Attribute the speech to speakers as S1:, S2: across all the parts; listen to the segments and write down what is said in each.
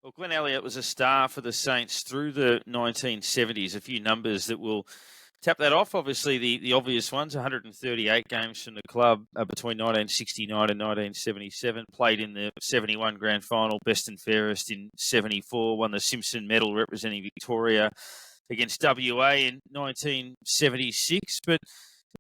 S1: Well, Glenn Elliott was a star for the Saints through the 1970s. A few numbers that will tap that off. Obviously, the obvious ones, 138 games from the club between 1969 and 1977. Played in the 71 Grand Final, best and fairest in 74. Won the Simpson Medal representing Victoria against WA in 1976. But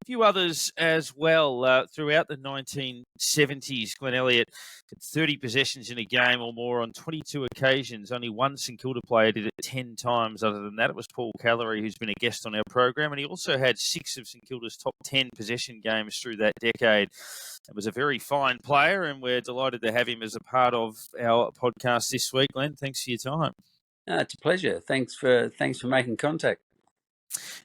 S1: a few others as well throughout the 1970s. Glenn Elliott had 30 possessions in a game or more on 22 occasions. Only one St Kilda player did it 10 times. Other than that, it was Paul Callery, who's been a guest on our program. And he also had 6 of St Kilda's top 10 possession games through that decade. It was a very fine player, and we're delighted to have him as a part of our podcast this week. Glenn, thanks for your time.
S2: It's a pleasure. Thanks for making contact.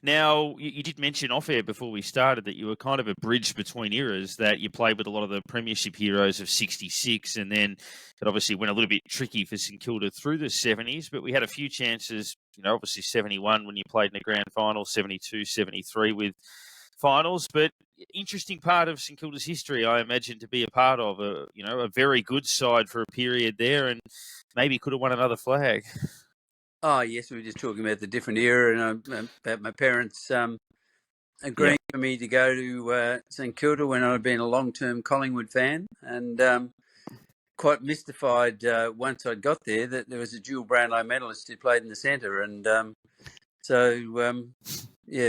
S1: Now, you did mention off-air before we started that you were kind of a bridge between eras, that you played with a lot of the premiership heroes of 66, and then it obviously went a little bit tricky for St Kilda through the 70s, but we had a few chances, obviously 71 when you played in the grand final, 72, 73 with finals, but interesting part of St Kilda's history, I imagine, to be a part of, a very good side for a period there, and maybe could have won another flag.
S2: Oh, yes, we were just talking about the different era and about my parents agreeing for me to go to St Kilda when I'd been a long-term Collingwood fan, and quite mystified once I'd got there that there was a dual Brownlow medalist who played in the centre. And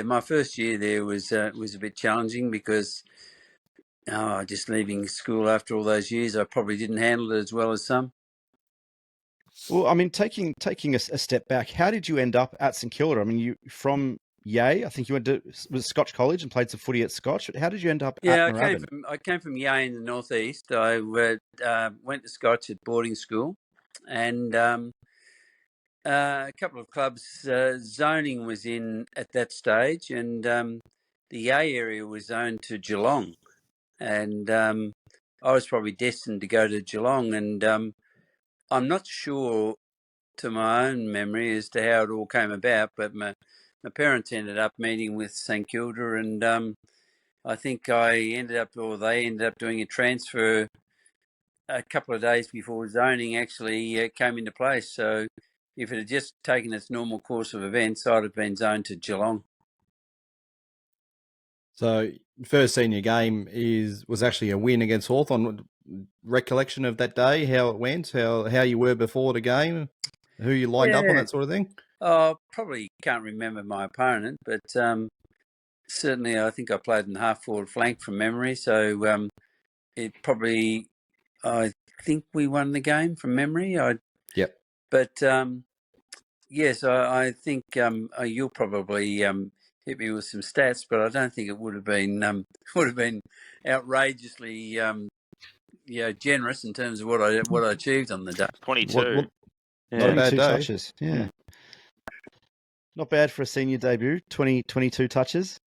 S2: my first year there was a bit challenging because just leaving school after all those years, I probably didn't handle it as well as some.
S3: Well, I mean, taking a step back, how did you end up at St Kilda? I mean, you from Yea, I think you went to Scotch College and played some footy at Scotch. How did you end up at Moorabbin?
S2: I came from Yea in the northeast. I went to Scotch at boarding school, and a couple of clubs. Zoning was in at that stage, and the Yea area was zoned to Geelong, and I was probably destined to go to Geelong, and I'm not sure, to my own memory, as to how it all came about, but my parents ended up meeting with St Kilda, and I think they ended up doing a transfer a couple of days before zoning actually came into place. So if it had just taken its normal course of events, I'd have been zoned to Geelong.
S3: So first senior game was actually a win against Hawthorn. Recollection of that day, how it went, how you were before the game, who you lined up on, that sort of thing?
S2: Oh, probably can't remember my opponent, but certainly I think I played in the half-forward flank from memory. So I think we won the game from memory.
S3: Yep.
S2: But yes, I think you'll probably hit me with some stats, but I don't think it would have been outrageously generous in terms of what I achieved on the day.
S1: 22.
S3: Not a bad day. Touches. Yeah. Not bad for a senior debut. 22 touches.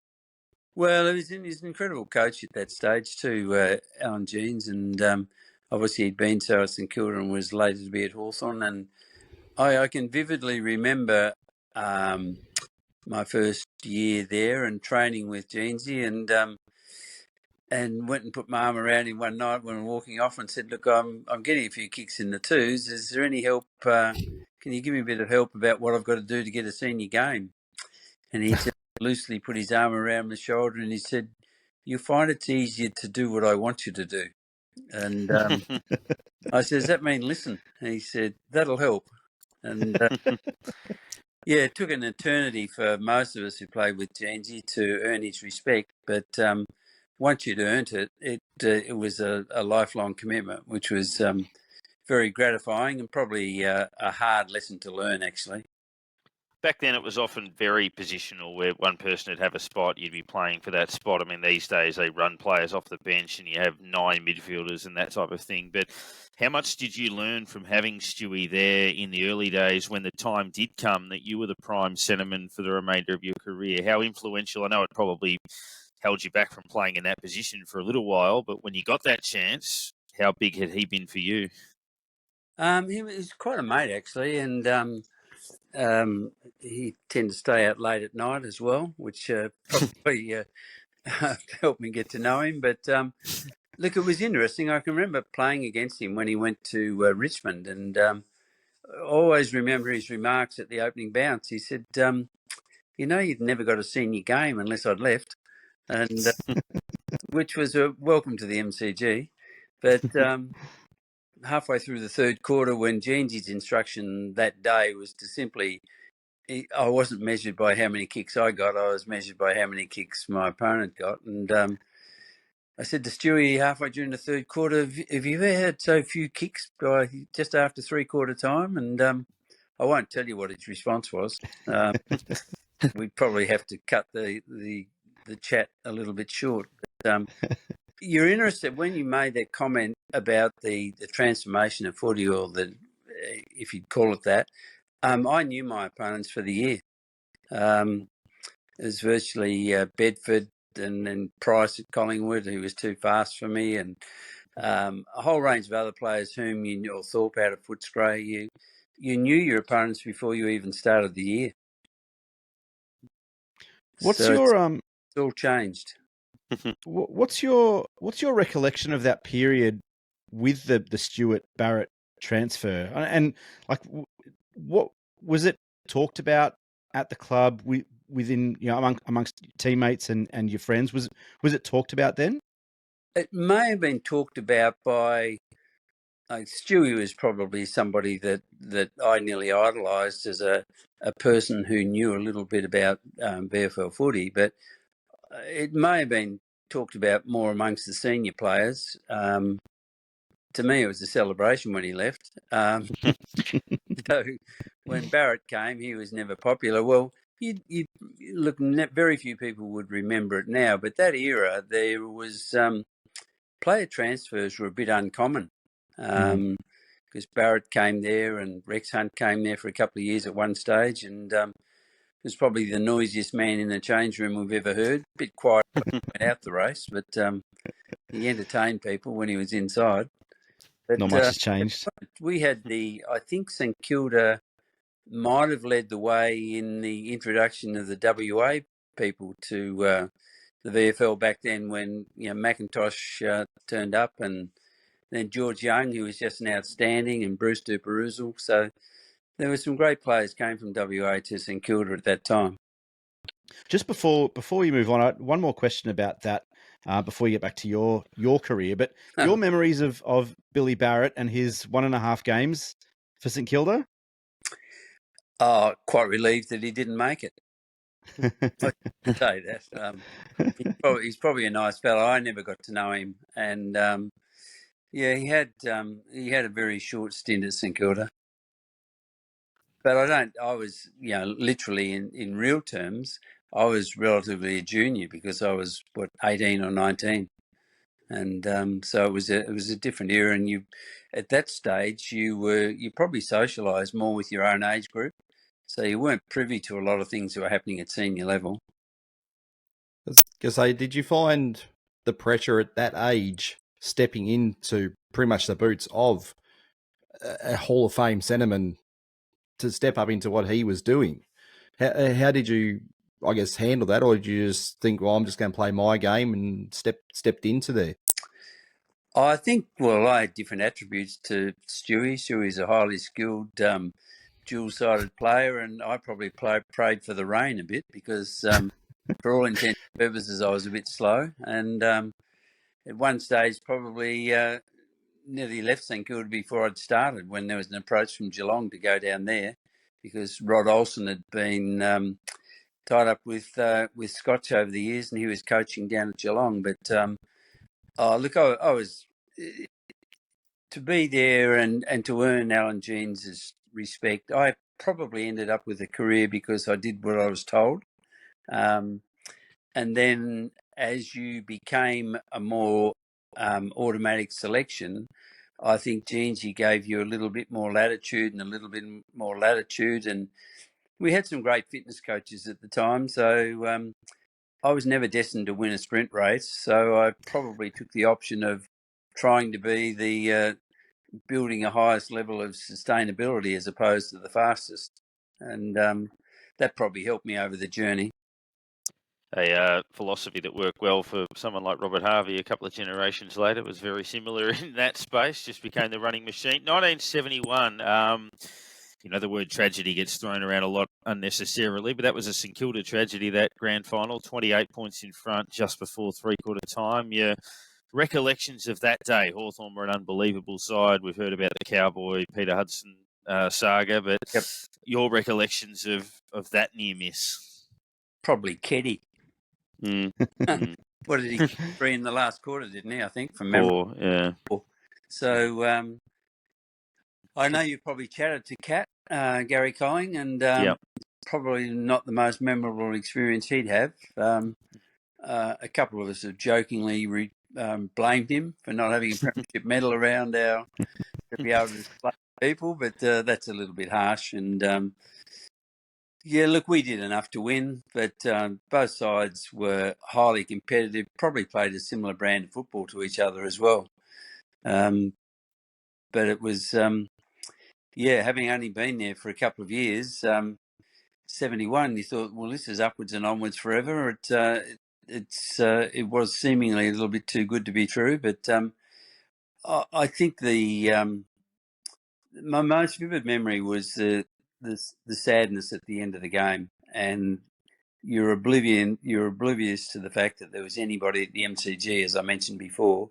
S2: Well, he's an incredible coach at that stage too, Alan Jeans, and obviously he'd been so at St Kilda and was later to be at Hawthorn. And I can vividly remember my first year there and training with Jeansy, and went and put my arm around him one night when we were walking off and said, "Look, I'm getting a few kicks in the twos. Is there any help? Can you give me a bit of help about what I've got to do to get a senior game?" And he just loosely put his arm around my shoulder and he said, "You'll find it's easier to do what I want you to do." And I said, "Does that mean listen?" And he said, "That'll help." And it took an eternity for most of us who played with Jeansy to earn his respect, but once you'd earned it, it was a lifelong commitment, which was very gratifying and probably a hard lesson to learn, actually.
S1: Back then, it was often very positional, where one person would have a spot, you'd be playing for that spot. I mean, these days they run players off the bench and you have 9 midfielders and that type of thing. But how much did you learn from having Stewie there in the early days when the time did come that you were the prime centreman for the remainder of your career? How influential? I know it probably held you back from playing in that position for a little while, but when you got that chance, how big had he been for you?
S2: He was quite a mate, actually, and he tended to stay out late at night as well, which probably helped me get to know him. But look, it was interesting. I can remember playing against him when he went to Richmond, and always remember his remarks at the opening bounce. He said, you'd never got a senior game unless I'd left, and which was a welcome to the MCG. But halfway through the third quarter, when Jeansy's instruction that day was to simply, I wasn't measured by how many kicks I got, I was measured by how many kicks my opponent got. And I said to Stewie halfway during the third quarter, have you ever had so few kicks by just after three-quarter time? And I won't tell you what his response was. We'd probably have to cut the chat a little bit short. But, you're interested when you made that comment about the transformation of footy, or if you'd call it that. I knew my opponents for the year. It was virtually Bedford and then Price at Collingwood, who was too fast for me, and a whole range of other players whom you knew, or Thorpe out of Footscray. You knew your opponents before you even started the year.
S3: What's
S2: so
S3: your
S2: it's all changed.
S3: What's your recollection of that period with the Stewart Barrett transfer? And like, what was it talked about at the club within, amongst teammates and your friends? Was it talked about then?
S2: It may have been talked about by Stewie was probably somebody that I nearly idolised as a person who knew a little bit about VFL footy, but it may have been talked about more amongst the senior players. To me, it was a celebration when he left. So when Barrett came, he was never popular. Well, you look, very few people would remember it now, but that era, there was player transfers were a bit uncommon. Because Barrett came there and Rex Hunt came there for a couple of years at one stage, and was probably the noisiest man in the change room we've ever heard. A bit quiet when he went out the race, but he entertained people when he was inside. But,
S3: not much has changed.
S2: We had I think St Kilda might have led the way in the introduction of the WA people to the VFL back then, when McIntosh turned up, and then George Young, who was just an outstanding, and Bruce Duperuzal. So there were some great players came from WA to St Kilda at that time.
S3: Just before you move on, one more question about that before you get back to your career. But your memories of Billy Barrett and his 1.5 games for St Kilda?
S2: Quite relieved that he didn't make it. I say that. He's probably a nice fellow. I never got to know him, and he had a very short stint at St Kilda. But I was, literally in real terms, I was relatively a junior, because I was 18 or 19, and so it was a different era. And you, at that stage, you probably socialised more with your own age group, so you weren't privy to a lot of things that were happening at senior level.
S4: I was going to say, did you find the pressure at that age stepping into pretty much the boots of a Hall of Fame centreman to step up into what he was doing? How did you, I guess, handle that? Or did you just think, well, I'm just going to play my game, and stepped into there?
S2: I think, I had different attributes to Stewie. Stewie's a highly skilled, dual-sided player, and I probably prayed for the rain a bit, because for all intents and purposes, I was a bit slow. And at one stage, probably nearly left St Kilda before I'd started, when there was an approach from Geelong to go down there, because Rod Olsen had been tied up with Scotch over the years, and he was coaching down at Geelong. But I was to be there and to earn Alan Jeans's respect. I probably ended up with a career because I did what I was told. And then as you became a more automatic selection, I think Jeansy gave you a little bit more latitude, and we had some great fitness coaches at the time. So I was never destined to win a sprint race, so I probably took the option of trying to be the building a highest level of sustainability as opposed to the fastest. And that probably helped me over the journey.
S1: A philosophy that worked well for someone like Robert Harvey a couple of generations later. Was very similar in that space, just became the running machine. 1971, the word tragedy gets thrown around a lot unnecessarily, but that was a St Kilda tragedy, that grand final, 28 points in front just before three-quarter time. Your recollections of that day? Hawthorn were an unbelievable side. We've heard about the Cowboy, Peter Hudson saga, but
S2: Yep.
S1: your recollections of that near miss?
S2: Probably Keddy.
S1: Mm.
S2: What did he kick 3 in the last quarter, didn't he, I think, from memory?
S1: 4, yeah.
S2: So I know you probably chatted to Cat, Gary Coing, and
S1: Yep.
S2: probably not the most memorable experience he'd have. A couple of us have jokingly blamed him for not having a premiership medal around to be able to display people, but that's a little bit harsh. And yeah, look, we did enough to win, but both sides were highly competitive, probably played a similar brand of football to each other as well. But it was, having only been there for a couple of years, 71, you thought, well, this is upwards and onwards forever. It was seemingly a little bit too good to be true, but I think my most vivid memory was the sadness at the end of the game, and you're oblivious to the fact that there was anybody at the MCG, as I mentioned before,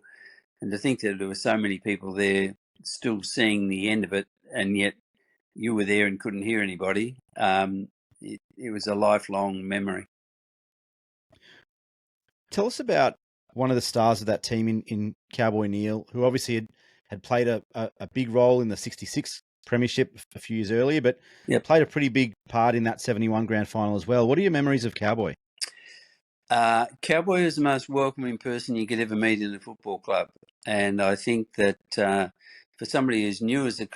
S2: and to think that there were so many people there still seeing the end of it, and yet you were there and couldn't hear anybody. It was a lifelong memory.
S3: Tell us about one of the stars of that team in Cowboy, Neale, who obviously had played a big role in the 66 premiership a few years earlier, but played a pretty big part in that 71 grand final as well. What are your memories of Cowboy?
S2: Cowboy is the most welcoming person you could ever meet in a football club. And I think that for somebody who's new at the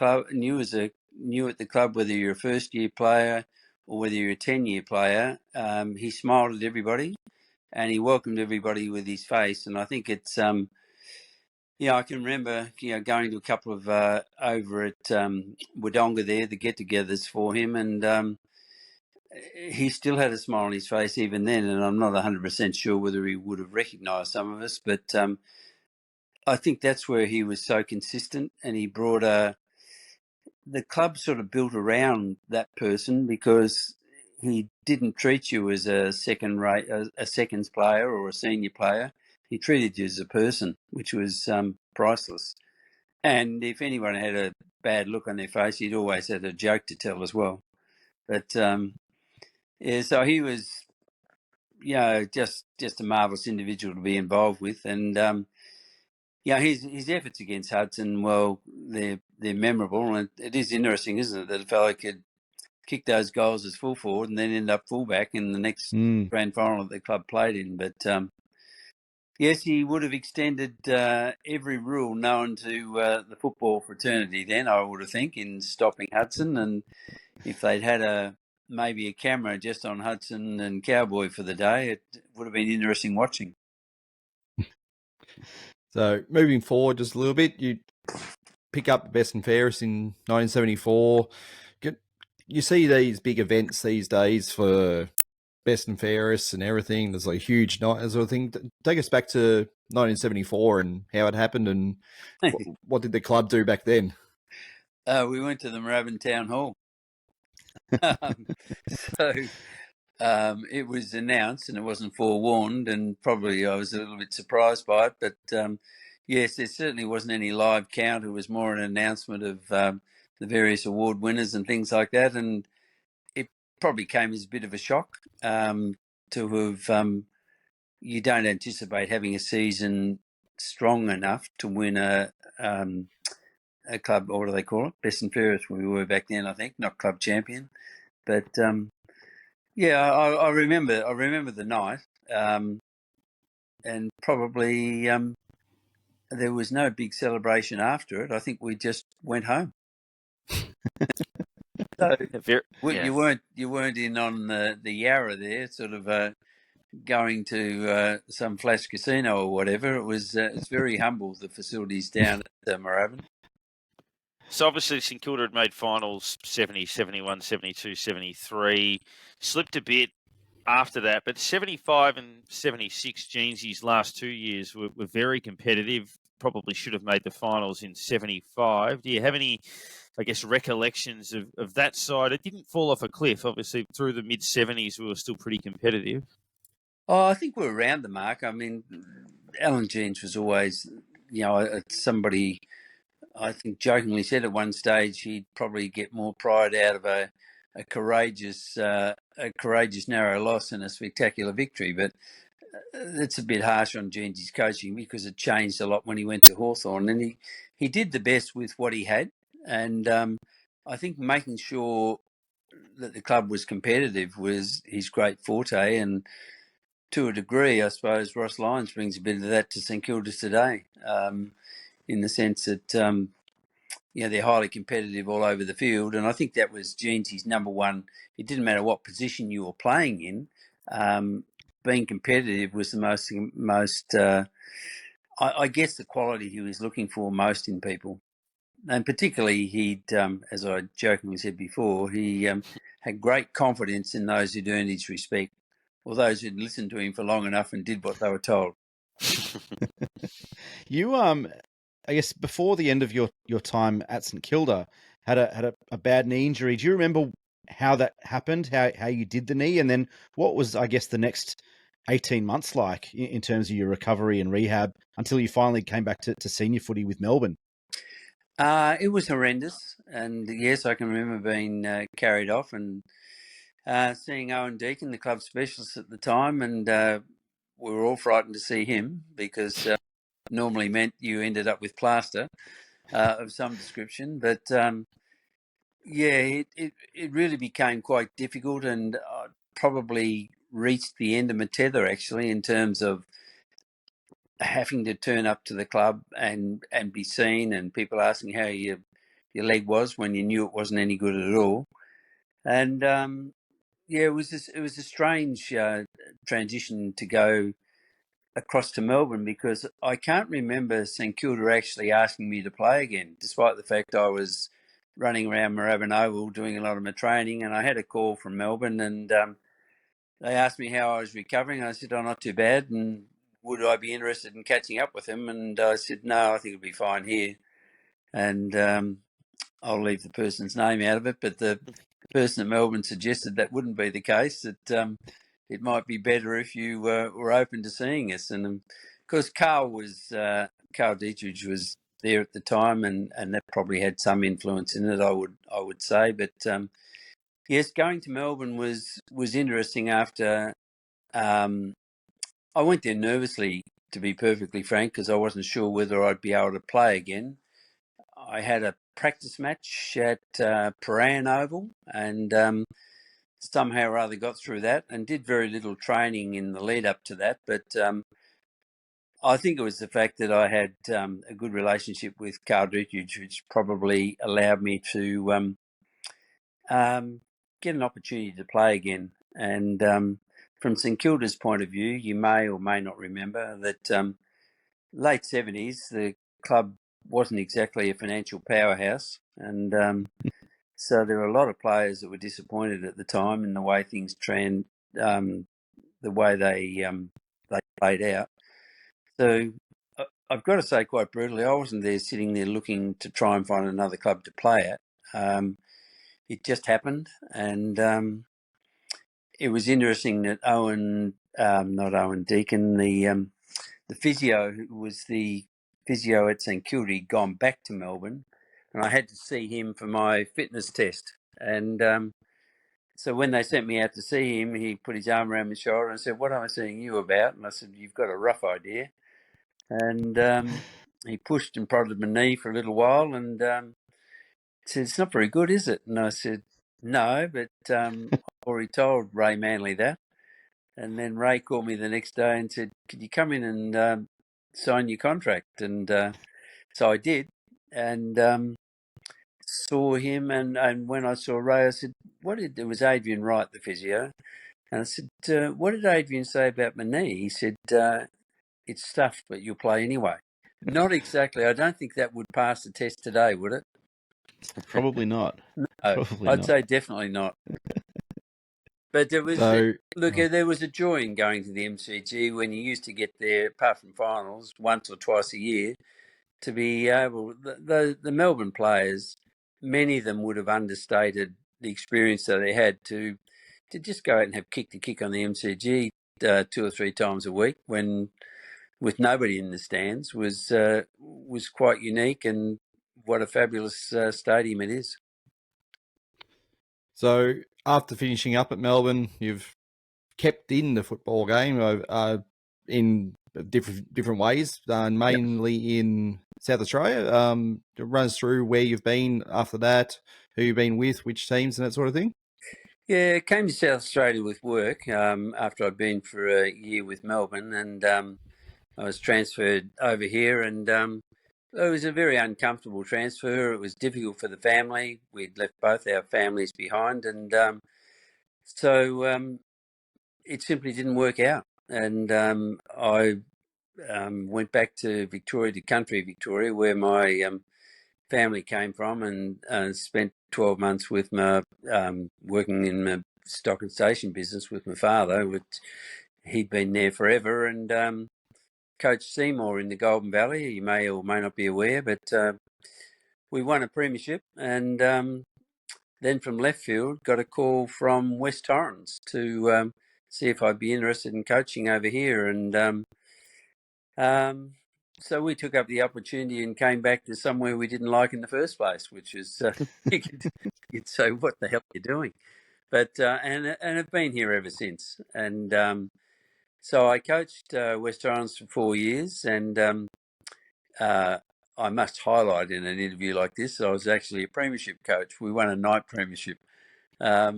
S2: club, whether you're a first-year player or whether you're a 10-year player, he smiled at everybody and he welcomed everybody with his face. And I think it's, I can remember, going to a couple of over at Wodonga there, the get-togethers for him, and he still had a smile on his face even then. And I'm not 100% sure whether he would have recognised some of us, but I think that's where he was so consistent, and he brought the club sort of built around that person because he didn't treat you as a seconds player or a senior player. He treated you as a person, which was priceless. And if anyone had a bad look on their face, he'd always had a joke to tell as well. But so he was, just a marvellous individual to be involved with, and his efforts against Hudson, well, they're memorable, and it is interesting, isn't it, that a fellow could kick those goals as full forward and then end up fullback in the next grand final that the club played in. But yes, he would have extended every rule known to the football fraternity then, I would think, in stopping Hudson. And if they'd had maybe a camera just on Hudson and Cowboy for the day, it would have been interesting watching.
S4: So moving forward just a little bit, you pick up Best and Fairest in 1974. You see these big events these days for Best and Fairest and everything. There's like huge night sort of thing. Take us back to 1974 and how it happened, and what did the club do back then?
S2: We went to the Moorabbin Town Hall. So it was announced, and it wasn't forewarned, and probably I was a little bit surprised by it. But yes, there certainly wasn't any live count. It was more an announcement of the various award winners and things like that, and it probably came as a bit of a shock to have. You don't anticipate having a season strong enough to win a club, or what do they call it? Best and Fairest we were back then, I think, not club champion. But I remember the night, and probably there was no big celebration after it. I think we just went home. So you weren't in on the Yarra there, sort of going to some flash casino or whatever. It was it's very humble, the facilities down at Moorabbin.
S1: So obviously St Kilda had made finals 70, 71, 72, 73, slipped a bit after that, but 75 and 76, Jeansy's last 2 years were very competitive, probably should have made the finals in 75. Do you have any I guess, recollections of that side. It didn't fall off a cliff. Obviously, through the mid-70s, we were still pretty competitive.
S2: Oh, I think we're around the mark. I mean, Alan Jeans was always, somebody, I think, jokingly said at one stage he'd probably get more pride out of a courageous narrow loss than a spectacular victory. But it's a bit harsh on Jeansy's coaching because it changed a lot when he went to Hawthorn, and he did the best with what he had. And I think making sure that the club was competitive was his great forte. And to a degree, I suppose Ross Lyons brings a bit of that to St Kilda today, in the sense that they're highly competitive all over the field. And I think that was Jeansy's number one. It didn't matter what position you were playing in. Being competitive was the most I guess the quality he was looking for most in people. And particularly he'd, as I jokingly said before, he had great confidence in those who'd earned his respect, or those who'd listened to him for long enough and did what they were told.
S3: You, I guess before the end of your time at St Kilda, had a bad knee injury. Do you remember how that happened? How you did the knee, and then what was, I guess, the next 18 months like in terms of your recovery and rehab until you finally came back to senior footy with Melbourne?
S2: It was horrendous, and yes, I can remember being carried off and seeing Owen Deacon, the club specialist at the time, and we were all frightened to see him because normally meant you ended up with plaster of some description. But it really became quite difficult, and probably reached the end of my tether actually in terms of having to turn up to the club and be seen, and people asking how your leg was when you knew it wasn't any good at all. And it was a strange transition to go across to Melbourne, because I can't remember St Kilda actually asking me to play again, despite the fact I was running around Moorabbin Oval doing a lot of my training. And I had a call from Melbourne, and they asked me how I was recovering. I said, "Oh, not too bad, and would I be interested in catching up with him?" And I said, "No, I think it'll be fine here." And I'll leave the person's name out of it, but the person at Melbourne suggested that wouldn't be the case, that it might be better if you were open to seeing us. And of course, Carl Ditterich was there at the time, and that probably had some influence in it, I would say. But yes, going to Melbourne was interesting. After I went there nervously, to be perfectly frank, because I wasn't sure whether I'd be able to play again. I had a practice match at Paran Oval, and somehow or other got through that, and did very little training in the lead up to that. But I think it was the fact that I had a good relationship with Carl Ditterich, which probably allowed me to get an opportunity to play again. And from St Kilda's point of view, you may or may not remember that late 70s, the club wasn't exactly a financial powerhouse, and so there were a lot of players that were disappointed at the time in the way things the way they played out. So I've got to say, quite brutally, I wasn't there sitting there looking to try and find another club to play at. It just happened, and it was interesting that not Owen Deacon, the physio who was the physio at St Kilda, had gone back to Melbourne, and I had to see him for my fitness test. And so when they sent me out to see him, he put his arm around my shoulder and said, "What am I seeing you about?" And I said, "You've got a rough idea." And he pushed and prodded my knee for a little while, and said, "It's not very good, is it?" And I said, "No, but I've already told Ray Manley that." And then Ray called me the next day and said, "Could you come in and sign your contract?" And so I did, and saw him. And when I saw Ray, I said, it was Adrian Wright, the physio. And I said, "What did Adrian say about my knee?" He said, "It's stuffed, but you'll play anyway." Not exactly. I don't think that would pass the test today, would it?
S3: Probably not.
S2: I'd say definitely not. But there was there was a joy in going to the MCG when you used to get there, apart from finals, once or twice a year, to be able. The Melbourne players many of them would have understated the experience that they had to just go out and have kick to kick on the MCG 2 or 3 times a week when with nobody in the stands was quite unique, and what a fabulous stadium it is.
S4: So after finishing up at Melbourne, you've kept in the football game in different ways, mainly in South Australia. Run us through where you've been after that, who you've been with, which teams, and that sort of thing.
S2: Yeah, I came to South Australia with work after I'd been for a year with Melbourne, and I was transferred over here, and it was a very uncomfortable transfer. It was difficult for the family. We'd left both our families behind, and so it simply didn't work out. And I went back to Victoria, to country Victoria, where my family came from, and spent 12 months with my working in the stock and station business with my father, which he'd been there forever, and coached Seymour in the Golden Valley. You may or may not be aware, but we won a premiership, and then from left field got a call from West Torrens to see if I'd be interested in coaching over here, and so we took up the opportunity and came back to somewhere we didn't like in the first place, which is you'd say, "What the hell are you doing?" But and have been here ever since. And so I coached West Torrens for 4 years, and I must highlight in an interview like this, I was actually a premiership coach. We won a night premiership, but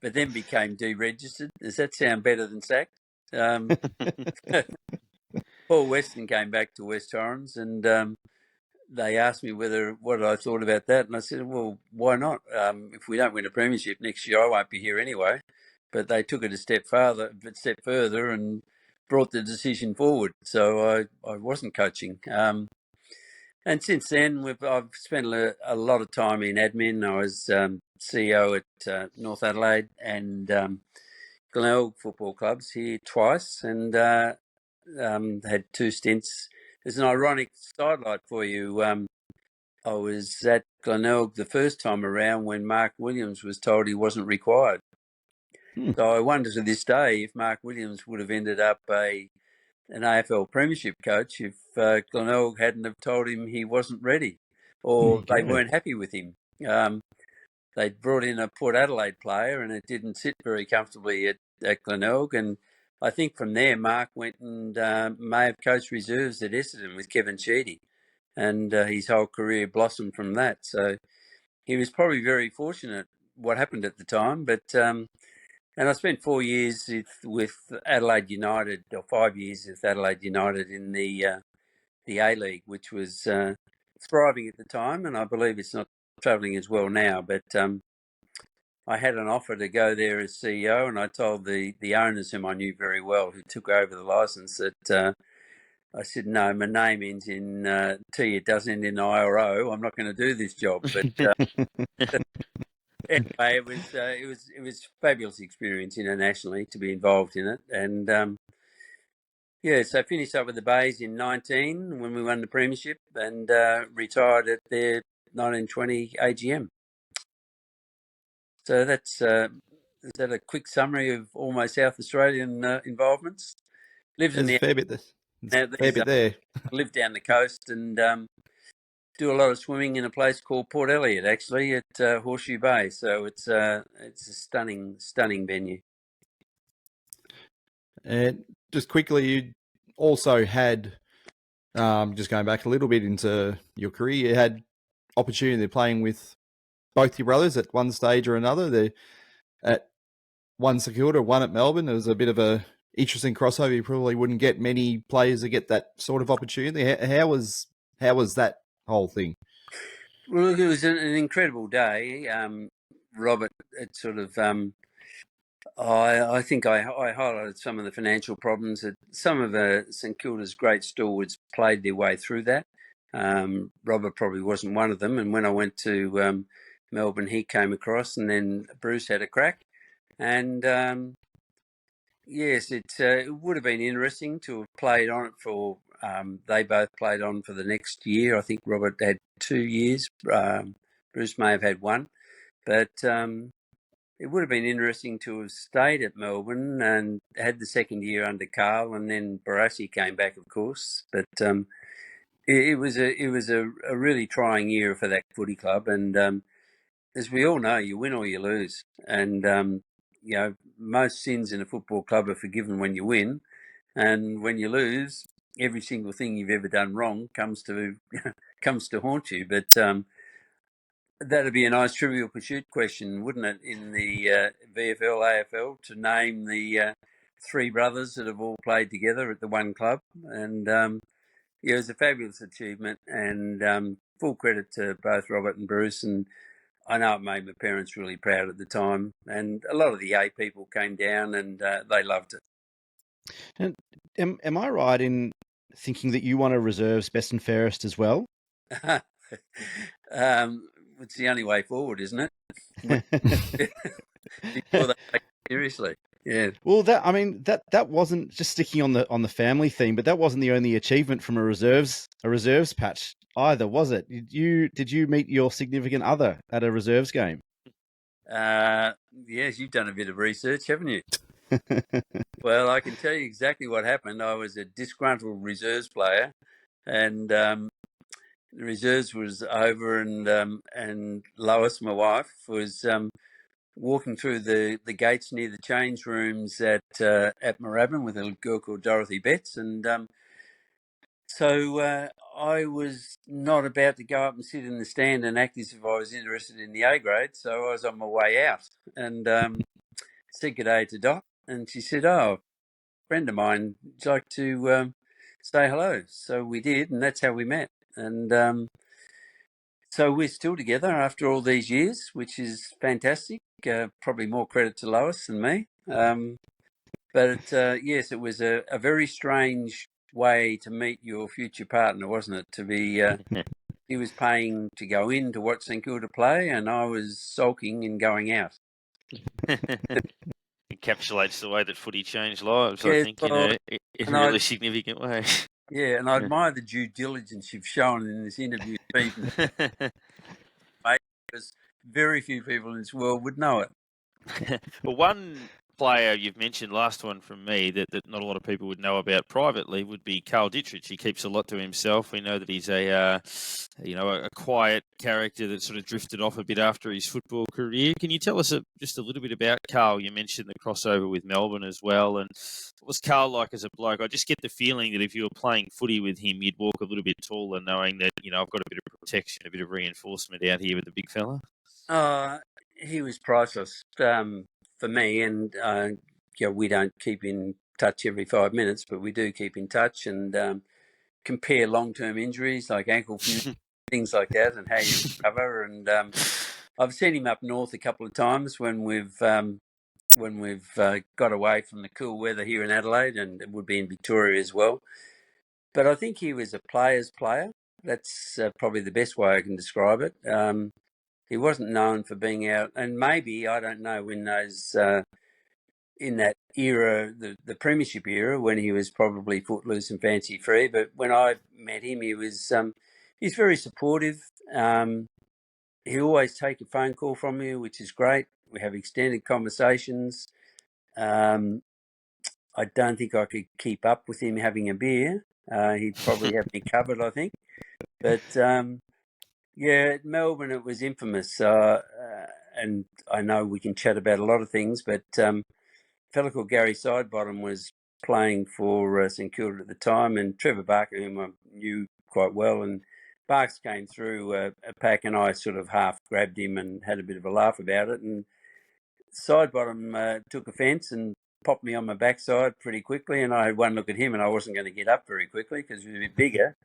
S2: then became deregistered. Does that sound better than sacked? Paul Weston came back to West Torrens, and they asked me what I thought about that, and I said, well, why not? If we don't win a premiership next year, I won't be here anyway. But they took it a step further, and brought the decision forward. So I wasn't coaching. And since then, I've spent a lot of time in admin. I was CEO at North Adelaide and Glenn football clubs here twice, and had 2 stints. There's an ironic sidelight for you. I was at Glenelg the first time around when Mark Williams was told he wasn't required. So I wonder to this day if Mark Williams would have ended up an AFL premiership coach if Glenelg hadn't have told him he wasn't ready, or they weren't happy with him. They'd brought in a Port Adelaide player, and it didn't sit very comfortably at Glenelg. And I think from there, Mark went and may have coached reserves at Essendon with Kevin Sheedy, and his whole career blossomed from that. So he was probably very fortunate what happened at the time. But and I spent 4 years with Adelaide United, or 5 years with Adelaide United in the A-League, which was thriving at the time, and I believe it's not travelling as well now. But I had an offer to go there as CEO, and I told the owners, whom I knew very well, who took over the licence, that I said, no, my name ends in T, it doesn't end in I or O. I'm not going to do this job. But anyway, it was a fabulous experience internationally to be involved in it, and yeah, so I finished up with the Bays in 19 when we won the premiership, and retired at their 1920 AGM. So is that a quick summary of all my South Australian involvements? Lived in
S4: There's a fair bit there.
S2: Lived down the coast, and do a lot of swimming in a place called Port Elliott, actually, at Horseshoe Bay. So it's a stunning venue.
S4: And just quickly, you also had, just going back a little bit into your career, you had opportunity of playing with both your brothers at one stage or another. They at one St Kilda, one at Melbourne. It was a bit of a interesting crossover. You probably wouldn't get many players that get that sort of opportunity. How was that whole thing?
S2: Well, it was an incredible day. Robert, it sort of, I think I highlighted some of the financial problems that some of St Kilda's great stalwarts played their way through that. Robert probably wasn't one of them. And when I went to Melbourne, he came across, and then Bruce had a crack. And yes, it would have been interesting to have played on it for. They both played on for the next year. I think Robert had 2 years. Bruce may have had one, but it would have been interesting to have stayed at Melbourne and had the second year under Carl, and then Barassi came back, of course. But it was a really trying year for that footy club, and as we all know, you win or you lose, and most sins in a football club are forgiven when you win, and when you lose, every single thing you've ever done wrong comes to haunt you. But that'd be a nice Trivial Pursuit question, wouldn't it, in the VFL, AFL, to name the three brothers that have all played together at the one club. And it was a fabulous achievement, and full credit to both Robert and Bruce. And I know it made my parents really proud at the time. And a lot of the A people came down, and they loved it.
S3: And am I right in thinking that you won a reserves best and fairest as well?
S2: It's the only way forward, isn't it? Before they take it seriously. Yeah.
S3: Well, that wasn't just sticking on the family theme, but that wasn't the only achievement from a reserves patch either, was it? Did you meet your significant other at a reserves game?
S2: Yes, you've done a bit of research, haven't you? Well, I can tell you exactly what happened. I was a disgruntled reserves player, and the reserves was over, and Lois, my wife, was walking through the gates near the change rooms at Moorabbin with a girl called Dorothy Betts, and so I was not about to go up and sit in the stand and act as if I was interested in the A grade, so I was on my way out and said good day to Dot, and she said, "Oh, a friend of mine, would you like to say hello?" So we did, and that's how we met. And so we're still together after all these years, which is fantastic. Probably more credit to Lois than me. But yes, it was a very strange way to meet your future partner, wasn't it? To be, he was paying to go in to watch St Kilda play, and I was sulking and going out.
S1: Encapsulates the way that footy changed lives,
S2: Yeah,
S1: I think,
S2: well,
S1: in a really significant way.
S2: Yeah, and I admire the due diligence you've shown in this interview, Stephen, because very few people in this world would know it.
S1: Well, one player you've mentioned, last one from me, that not a lot of people would know about privately would be Carl Ditterich. He keeps a lot to himself. We know that he's a quiet character that sort of drifted off a bit after his football career. Can you tell us just a little bit about Carl? You mentioned the crossover with Melbourne as well, and what was Carl like as a bloke? I just get the feeling that if you were playing footy with him, you'd walk a little bit taller, knowing that I've got a bit of protection, a bit of reinforcement out here with the big fella.
S2: He was priceless for me, and we don't keep in touch every 5 minutes, but we do keep in touch and compare long-term injuries like ankle fusion, things like that, and how you recover. And I've seen him up north a couple of times when we've got away from the cool weather here in Adelaide, and it would be in Victoria as well. But I think he was a player's player. That's probably the best way I can describe it. He wasn't known for being out, and maybe, I don't know, when those in that era, the premiership era, when he was probably footloose and fancy free. But when I met him, he's very supportive. He always take a phone call from you, which is great. We have extended conversations. I don't think I could keep up with him having a beer. He'd probably have me covered, I think. But yeah, at Melbourne it was infamous, and I know we can chat about a lot of things, but a fellow called Gary Sidebottom was playing for St Kilda at the time, and Trevor Barker, whom I knew quite well, and Barks came through a pack, and I sort of half grabbed him and had a bit of a laugh about it, and Sidebottom took offence and popped me on my backside pretty quickly, and I had one look at him and I wasn't going to get up very quickly because he was a bit bigger,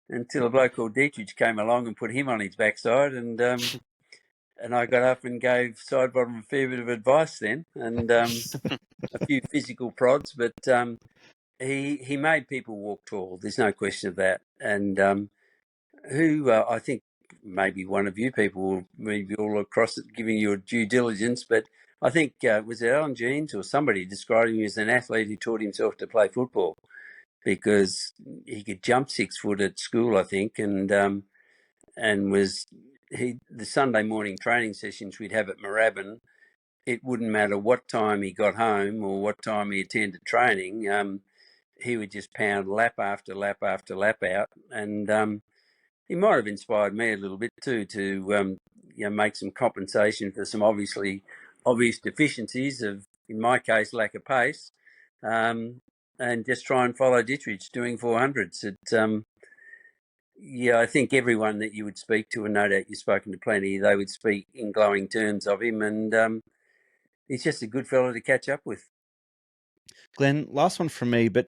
S2: until a bloke called Ditterich came along and put him on his backside, and I got up and gave Sidebottom a fair bit of advice then, and a few physical prods, but he made people walk tall. There's no question of that. And I think maybe one of you people will maybe all across it giving you a due diligence, but I think was it Alan Jeans or somebody described him as an athlete who taught himself to play football, because he could jump 6 foot at school, I think, and was the Sunday morning training sessions we'd have at Moorabbin, it wouldn't matter what time he got home or what time he attended training. He would just pound lap after lap after lap out, and he might have inspired me a little bit too to make some compensation for some obvious deficiencies of, in my case, lack of pace, and just try and follow Ditterich doing 400s. I think everyone that you would speak to, and no doubt you've spoken to plenty, they would speak in glowing terms of him, and he's just a good fellow to catch up with.
S3: Glenn, last one from me, but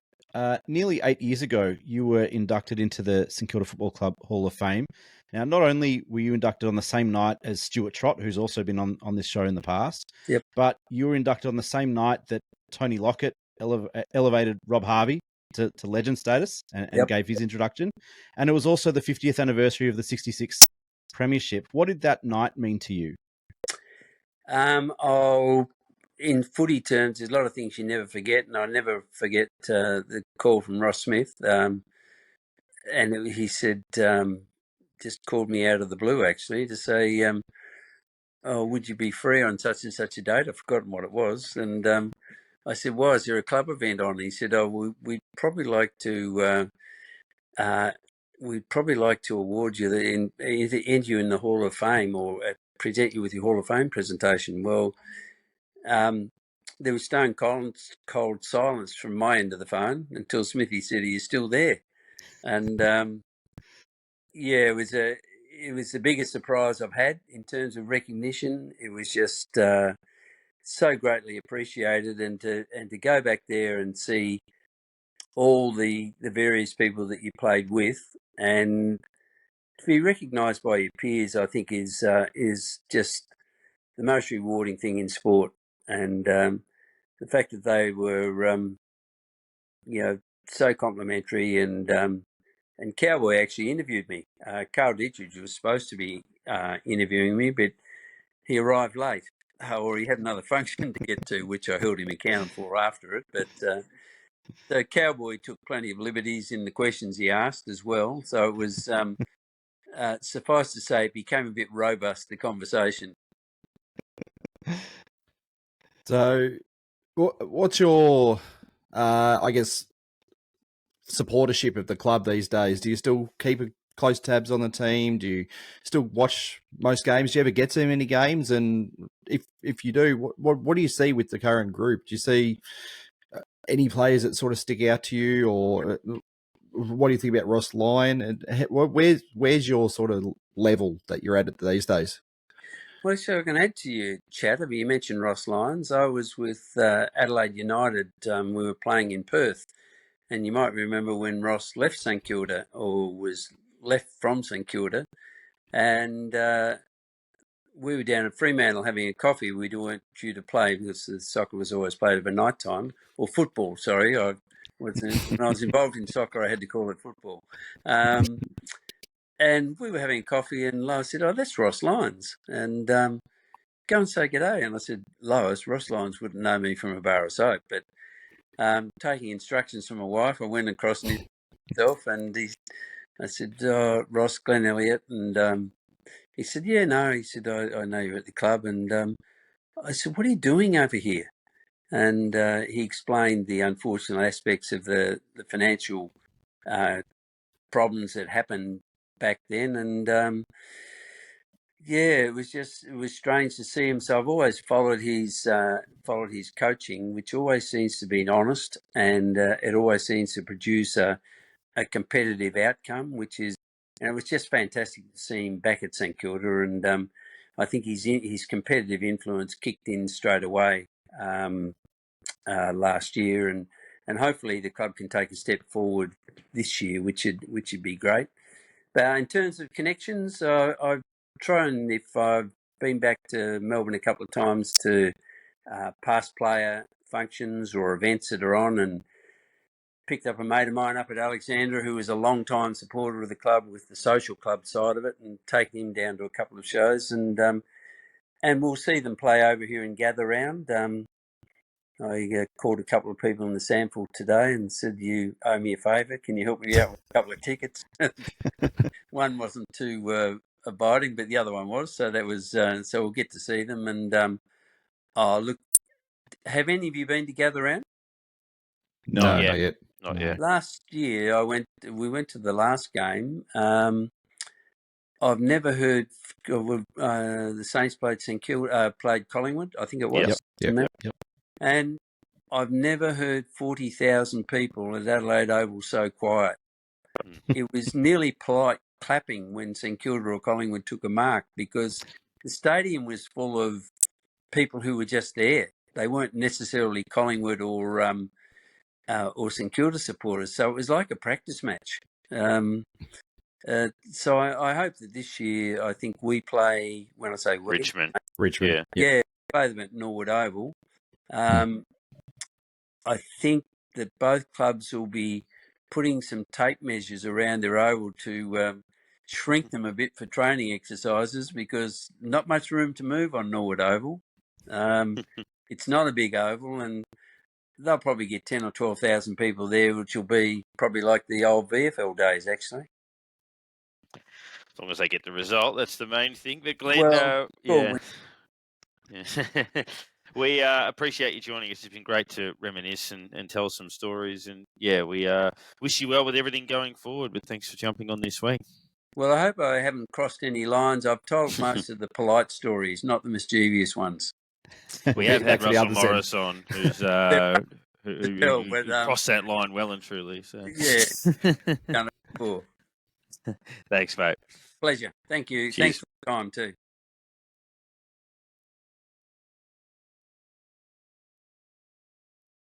S3: nearly 8 years ago, you were inducted into the St Kilda Football Club Hall of Fame. Now, not only were you inducted on the same night as Stuart Trott, who's also been on this show in the past,
S2: Yep.
S3: but you were inducted on the same night that Tony Lockett elevated Rob Harvey to legend status and
S2: Yep.
S3: gave his introduction. And it was also the 50th anniversary of the 66 Premiership. What did that night mean to you?
S2: In footy terms, there's a lot of things you never forget, and I never forget the call from Ross Smith. He said, just called me out of the blue, actually, to say, would you be free on such and such a date? I've forgotten what it was. And I said, why, is there a club event on? He said, we'd probably like to award you, either end you in the Hall of Fame or present you with your Hall of Fame presentation. Well, there was stone cold silence from my end of the phone until Smithy said, "Are you still there?" And it was the biggest surprise I've had in terms of recognition. It was just so greatly appreciated, and to go back there and see all the various people that you played with, and to be recognised by your peers, I think is just the most rewarding thing in sport. And the fact that they were, so complimentary, and Cowboy actually interviewed me. Carl Ditterich was supposed to be interviewing me, but he arrived late, or he had another function to get to, which I held him accountable for after it. But so Cowboy took plenty of liberties in the questions he asked as well. So it was, suffice to say, it became a bit robust, the conversation.
S4: So, what's your, I guess, supportership of the club these days? Do you still keep close tabs on the team? Do you still watch most games? Do you ever get to many games? And if you do, what do you see with the current group? Do you see any players that sort of stick out to you, or what do you think about Ross Lyon? And where's your sort of level that you're at these days?
S2: Well, so I can add to you, Chatter. You mentioned Ross Lyons. I was with Adelaide United. We were playing in Perth. And you might remember when Ross left St Kilda, or was left from St Kilda, and we were down at Fremantle having a coffee. We weren't due to play because the soccer was always played over night time, or football, sorry. When I was involved in soccer, I had to call it football. And we were having coffee, and Lois said, "Oh, that's Ross Lyons." And go and say g'day. And I said, "Lois, Ross Lyons wouldn't know me from a bar of soap." But taking instructions from my wife, I went across myself, and I said, "Ross, Glenn Elliott." And he said, "Yeah, no." He said, I know you're at the club. And I said, "What are you doing over here?" And he explained the unfortunate aspects of the financial problems that happened back then. And it was strange to see him. So I've always followed his coaching, which always seems to be honest, and it always seems to produce a competitive outcome, and it was just fantastic to see him back at St Kilda. And I think his competitive influence kicked in straight away last year, and hopefully the club can take a step forward this year, which would be great. But in terms of connections, I've tried, if I've been back to Melbourne a couple of times to past player functions or events that are on, and picked up a mate of mine up at Alexandra who was a long-time supporter of the club with the social club side of it, and taken him down to a couple of shows, and we'll see them play over here and gather round. I called a couple of people in the sample today and said, "You owe me a favour. Can you help me out with a couple of tickets?" One wasn't too abiding, but the other one was. So that was so we'll get to see them. And look, have any of you been to Gather Round?
S3: No,
S4: No,
S1: Yeah.
S4: not yet.
S1: Not
S3: No.
S1: yet.
S2: Last year we went to the last game. I've never heard the Saints played St Kilda, played Collingwood, I think it was.
S4: Yep.
S2: And I've never heard 40,000 people at Adelaide Oval so quiet. It was nearly polite clapping when St Kilda or Collingwood took a mark, because the stadium was full of people who were just there. They weren't necessarily Collingwood or St Kilda supporters. So it was like a practice match. So I hope that this year, I think we play, when I say we,
S1: Richmond.
S4: Richmond.
S1: Yeah.
S2: play them at Norwood Oval. I think that both clubs will be putting some tape measures around their oval to shrink them a bit for training exercises, because not much room to move on Norwood Oval. It's not a big oval, and they'll probably get 10 or 12,000 people there, which will be probably like the old VFL days, actually.
S1: As long as they get the result, that's the main thing. But Glenn,
S2: Well,
S1: yeah. We appreciate you joining us. It's been great to reminisce and tell some stories. And yeah, we wish you well with everything going forward. But thanks for jumping on this week.
S2: Well, I hope I haven't crossed any lines. I've told most of the polite stories, not the mischievous ones.
S1: We have had
S4: Back for the
S1: Russell
S4: other
S1: Morris on, who's who crossed that line well and truly. So
S2: Yeah, done it before.
S1: Thanks, mate.
S2: Pleasure. Thank you.
S1: Cheers.
S2: Thanks for the time too.